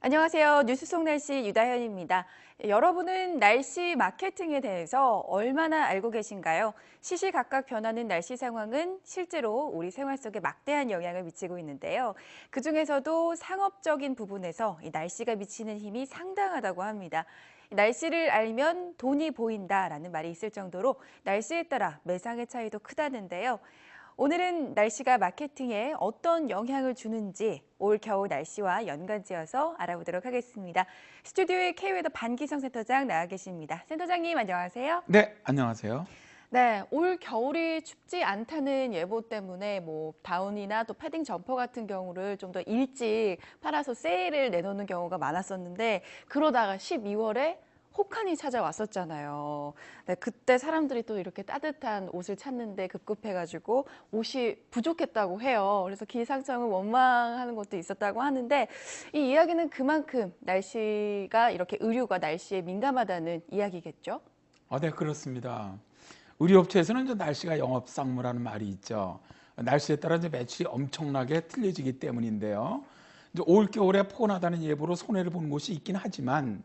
안녕하세요. 뉴스 속 날씨 유다현입니다. 여러분은 날씨 마케팅에 대해서 얼마나 알고 계신가요? 시시각각 변하는 날씨 상황은 실제로 우리 생활 속에 막대한 영향을 미치고 있는데요. 그중에서도 상업적인 부분에서 이 날씨가 미치는 힘이 상당하다고 합니다. 날씨를 알면 돈이 보인다라는 말이 있을 정도로 날씨에 따라 매상의 차이도 크다는데요. 오늘은 날씨가 마케팅에 어떤 영향을 주는지 올 겨울 날씨와 연관지어서 알아보도록 하겠습니다. 스튜디오에 K웨더 반기성 센터장 나와 계십니다. 센터장님 안녕하세요. 네, 안녕하세요. 네, 올 겨울이 춥지 않다는 예보 때문에 다운이나 또 패딩 점퍼 같은 경우를 좀 더 일찍 팔아서 세일을 내놓는 경우가 많았었는데 그러다가 12월에 혹한이 찾아왔었잖아요. 네, 그때 사람들이 또 이렇게 따뜻한 옷을 찾는데 급급해가지고 옷이 부족했다고 해요. 그래서 기상청은 원망하는 것도 있었다고 하는데 이 이야기는 그만큼 날씨가 이렇게 의류가 날씨에 민감하다는 이야기겠죠? 네, 그렇습니다. 우리 업체에서는 이제 날씨가 영업상무라는 말이 있죠. 날씨에 따라 이제 매출이 엄청나게 틀려지기 때문인데요. 이제 올 겨울에 포근하다는 예보로 손해를 보는 곳이 있긴 하지만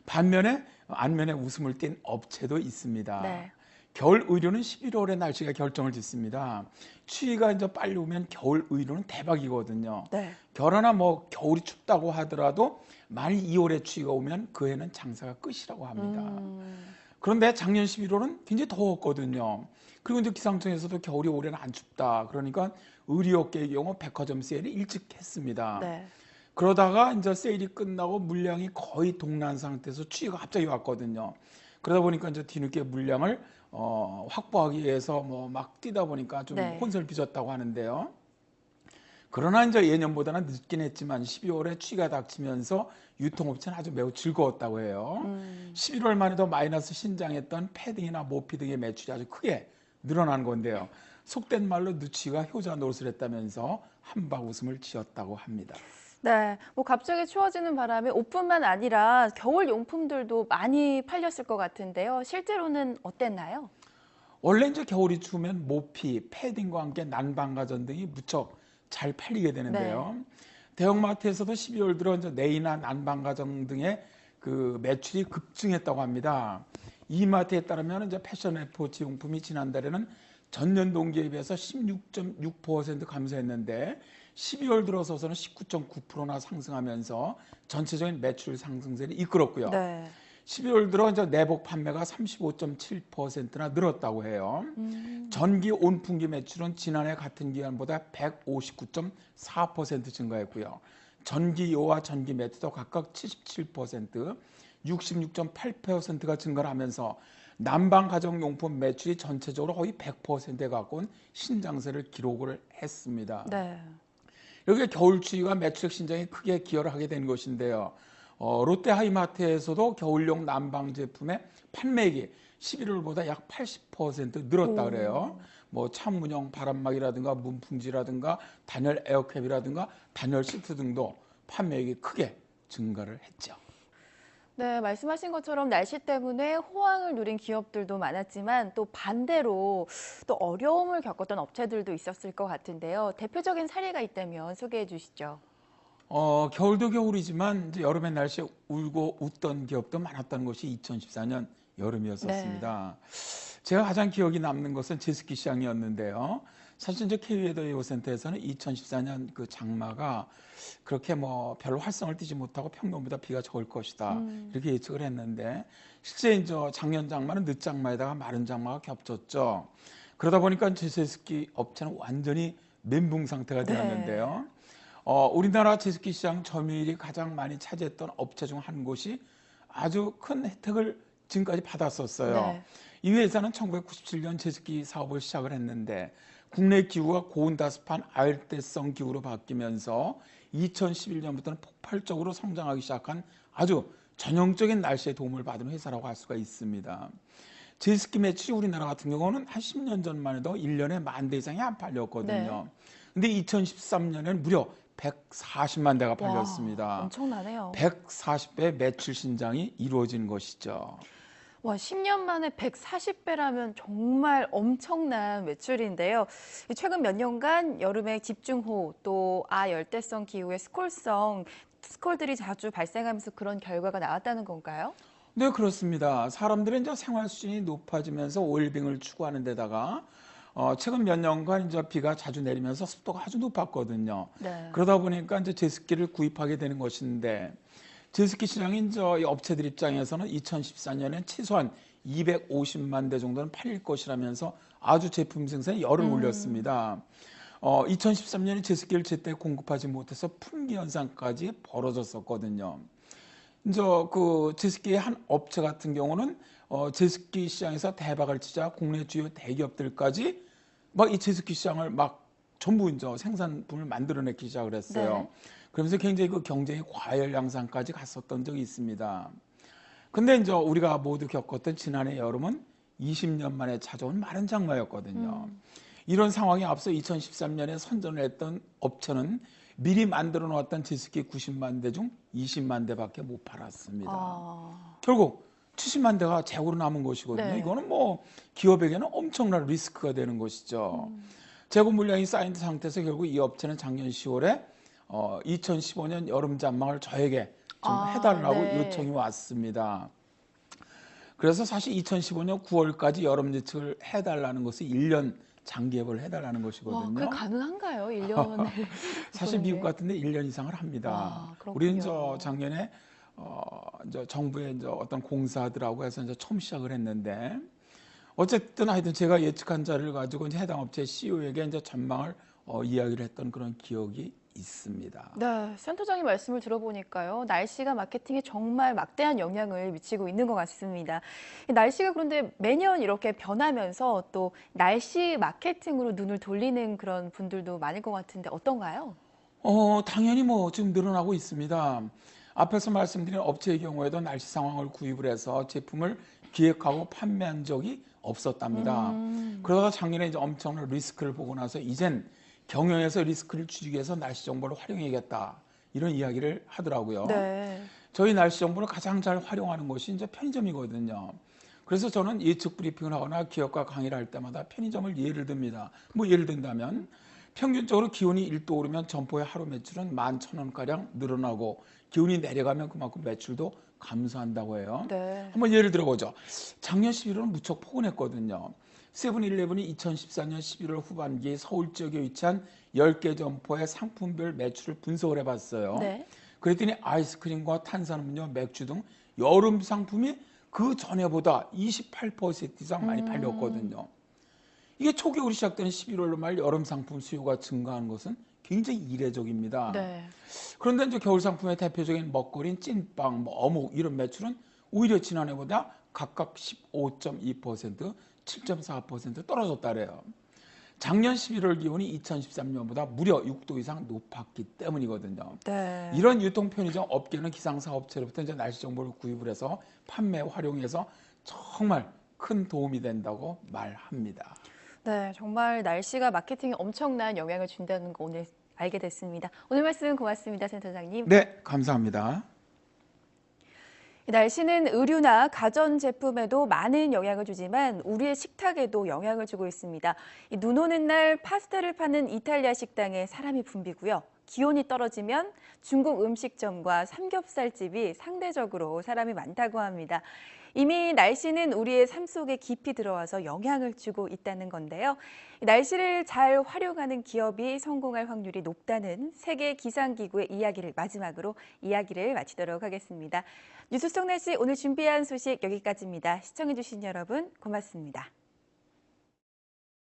반면에 안면에 웃음을 띤 업체도 있습니다. 네. 겨울 의류는 11월에 날씨가 결정을 짓습니다. 추위가 이제 빨리 오면 겨울 의류는 대박이거든요. 네. 겨울이나 겨울이 춥다고 하더라도 만일 2월에 추위가 오면 그 해는 장사가 끝이라고 합니다. 그런데 작년 11월은 굉장히 더웠거든요. 그리고 이제 기상청에서도 겨울이 올해는 안 춥다. 그러니까 의류업계의 경우 백화점 세일을 일찍 했습니다. 네. 그러다가 이제 세일이 끝나고 물량이 거의 동난 상태에서 추위가 갑자기 왔거든요. 그러다 보니까 이제 뒤늦게 물량을 확보하기 위해서 막 뛰다 보니까 좀 네. 혼선을 빚었다고 하는데요. 그러나 이제 예년보다는 늦긴 했지만 12월에 추위가 닥치면서 유통업체는 아주 매우 즐거웠다고 해요. 11월만 해도 마이너스 신장했던 패딩이나 모피 등의 매출이 아주 크게 늘어난 건데요. 속된 말로 누치가 효자 노릇을 했다면서 한박 웃음을 지었다고 합니다. 네, 갑자기 추워지는 바람에 옷뿐만 아니라 겨울 용품들도 많이 팔렸을 것 같은데요. 실제로는 어땠나요? 원래 이제 겨울이 추우면 모피, 패딩과 함께 난방가전 등이 무척 잘 팔리게 네. 되는데요. 대형마트에서도 12월 들어 이제 네이나 난방가전 등의 그 매출이 급증했다고 합니다. 이 마트에 따르면 이제 패션 스포츠 용품이 지난달에는 전년 동기에 비해서 16.6% 감소했는데 12월 들어서서는 19.9%나 상승하면서 전체적인 매출 상승세를 이끌었고요. 네. 12월 들어 이제 내복 판매가 35.7%나 늘었다고 해요. 전기 온풍기 매출은 지난해 같은 기간보다 159.4% 증가했고요. 전기요와 전기 매트도 각각 77%, 66.8%가 증가를 하면서 난방 가정용품 매출이 전체적으로 거의 100%에 가까운 신장세를 기록을 했습니다. 네. 여기에 겨울 추위가 매출 신장에 크게 기여를 하게 된 것인데요. 롯데 하이마트에서도 겨울용 난방 제품의 판매액이 11월보다 약 80% 늘었다 그래요. 창문형 바람막이라든가 문풍지라든가 단열 에어캡이라든가 단열 시트 등도 판매액이 크게 증가를 했죠. 네, 말씀하신 것처럼 날씨 때문에 호황을 누린 기업들도 많았지만 또 반대로 또 어려움을 겪었던 업체들도 있었을 것 같은데요. 대표적인 사례가 있다면 소개해 주시죠. 겨울도 겨울이지만 이제 여름의 날씨에 울고 웃던 기업도 많았다는 것이 2014년 네. 여름이었었습니다. 제가 가장 기억이 남는 것은 제스키 시장이었는데요. 사실 이제 K웨더 예보센터에서는 2014년 그 장마가 그렇게 별로 활성을 띠지 못하고 평년보다 비가 적을 것이다 이렇게 예측을 했는데 실제 이제 작년 장마는 늦장마에다가 마른 장마가 겹쳤죠. 그러다 보니까 제스키 업체는 완전히 멘붕 상태가 네. 되었는데요. 우리나라 제스키 시장 점유율이 가장 많이 차지했던 업체 중 한 곳이 아주 큰 혜택을 지금까지 받았었어요. 네. 이 회사는 1997년 제스키 사업을 시작을 했는데 국내 기후가 고온다습한 아열대성 기후로 바뀌면서 2011년부터는 폭발적으로 성장하기 시작한 아주 전형적인 날씨의 도움을 받은 회사라고 할 수가 있습니다. 제스키 매출이 우리나라 같은 경우는 한 10년 전만 해도 1년에 10,000대 이상이 안 네. 팔렸거든요. 근데 2013년에는 무려 140만 대가 와, 팔렸습니다. 엄청나네요. 140배 매출 신장이 이루어진 것이죠. 와, 10년 만에 140배라면 정말 엄청난 매출인데요. 최근 몇 년간 여름의 집중호우 또 아열대성 기후의 스콜성 스콜들이 자주 발생하면서 그런 결과가 나왔다는 건가요? 네, 그렇습니다. 사람들은 이제 생활 수준이 높아지면서 웰빙을 추구하는 데다가 최근 몇 년간 이제 비가 자주 내리면서 습도가 아주 높았거든요. 네. 그러다 보니까 이제 제습기를 구입하게 되는 것인데 제습기 시장이 이제 이 업체들 입장에서는 2014년엔 최소한 250만 대 정도는 팔릴 것이라면서 아주 제품 생산에 열을 올렸습니다. 2013년에 제습기를 제때 공급하지 못해서 품귀 현상까지 벌어졌었거든요. 이제 그 제습기의 한 업체 같은 경우는 제습기 시장에서 대박을 치자 국내 주요 대기업들까지 막 이 제습기 시장을 막 전부 이제 생산품을 만들어내기 시작을 했어요. 네. 그러면서 굉장히 그 경쟁이 과열 양상까지 갔었던 적이 있습니다. 근데 이제 우리가 모두 겪었던 지난해 여름은 20년 만에 찾아온 마른 장마였거든요. 이런 상황에 앞서 2013년에 선전을 했던 업체는 미리 만들어 놓았던 제습기 90만 대 중 20만 대밖에 못 팔았습니다. 아, 결국 70만 대가 재고로 남은 것이거든요. 네. 이거는 뭐 기업에게는 엄청난 리스크가 되는 것이죠. 재고 물량이 쌓인 상태에서 결국 이 업체는 작년 10월에 2015년 여름 잔망을 저에게 좀 해달라고 네. 요청이 왔습니다. 그래서 사실 2015년 9월까지 여름 예측을 해달라는 것이 1년 장기예보를 해달라는 와, 그게 것이거든요. 가능한가요? 1년을 사실 보는 미국 게. 같은 데 1년 이상을 합니다. 아, 우리는 그렇군요. 작년에 이제 정부의 이제 어떤 공사들하고 해서 이제 처음 시작을 했는데 어쨌든 하여튼 제가 예측한 자료를 가지고 이제 해당 업체 CEO에게 이제 전망을 이야기를 했던 그런 기억이 있습니다. 네, 센터장님 말씀을 들어보니까요. 날씨가 마케팅에 정말 막대한 영향을 미치고 있는 것 같습니다. 날씨가 그런데 매년 이렇게 변하면서 또 날씨 마케팅으로 눈을 돌리는 그런 분들도 많을 것 같은데 어떤가요? 당연히 뭐 지금 늘어나고 있습니다. 앞에서 말씀드린 업체의 경우에도 날씨 상황을 구입을 해서 제품을 기획하고 판매한 적이 없었답니다. 그러다가 작년에 이제 엄청난 리스크를 보고 나서 이젠 경영에서 리스크를 줄이기 위해서 날씨 정보를 활용해야겠다. 이런 이야기를 하더라고요. 네. 저희 날씨 정보를 가장 잘 활용하는 곳이 이제 편의점이거든요. 그래서 저는 예측 브리핑을 하거나 기업과 강의를 할 때마다 편의점을 예를 듭니다. 뭐 예를 든다면 평균적으로 기온이 1도 오르면 점포의 하루 매출은 11,000원가량 늘어나고 기온이 내려가면 그만큼 매출도 감소한다고 해요. 네. 한번 예를 들어보죠. 작년 11월은 무척 포근했거든요. 세븐일레븐이 2014년 11월 후반기에 서울 지역에 위치한 10개 점포의 상품별 매출을 분석을 해봤어요. 네. 그랬더니 아이스크림과 탄산음료, 맥주 등 여름 상품이 그 전에보다 28% 이상 많이 팔렸거든요. 이게 초겨울이 시작되는 11월 말 여름 상품 수요가 증가하는 것은 굉장히 이례적입니다. 네. 그런데 이제 겨울 상품의 대표적인 먹거리인 찐빵, 뭐 어묵 이런 매출은 오히려 지난해보다 각각 15.2%, 7.4% 떨어졌다래요. 작년 11월 기온이 2013년보다 무려 6도 이상 높았기 때문이거든요. 네. 이런 유통 편의점 업계는 기상사 업체로부터 이제 날씨 정보를 구입을 해서 판매 활용해서 정말 큰 도움이 된다고 말합니다. 네, 정말 날씨가 마케팅에 엄청난 영향을 준다는 거 오늘 알게 됐습니다. 오늘 말씀 고맙습니다, 센터장님. 네, 감사합니다. 날씨는 의류나 가전제품에도 많은 영향을 주지만 우리의 식탁에도 영향을 주고 있습니다. 눈 오는 날 파스타를 파는 이탈리아 식당에 사람이 붐비고요. 기온이 떨어지면 중국 음식점과 삼겹살집이 상대적으로 사람이 많다고 합니다. 이미 날씨는 우리의 삶 속에 깊이 들어와서 영향을 주고 있다는 건데요. 날씨를 잘 활용하는 기업이 성공할 확률이 높다는 세계 기상기구의 이야기를 마지막으로 이야기를 마치도록 하겠습니다. 뉴스 속 날씨 오늘 준비한 소식 여기까지입니다. 시청해주신 여러분 고맙습니다.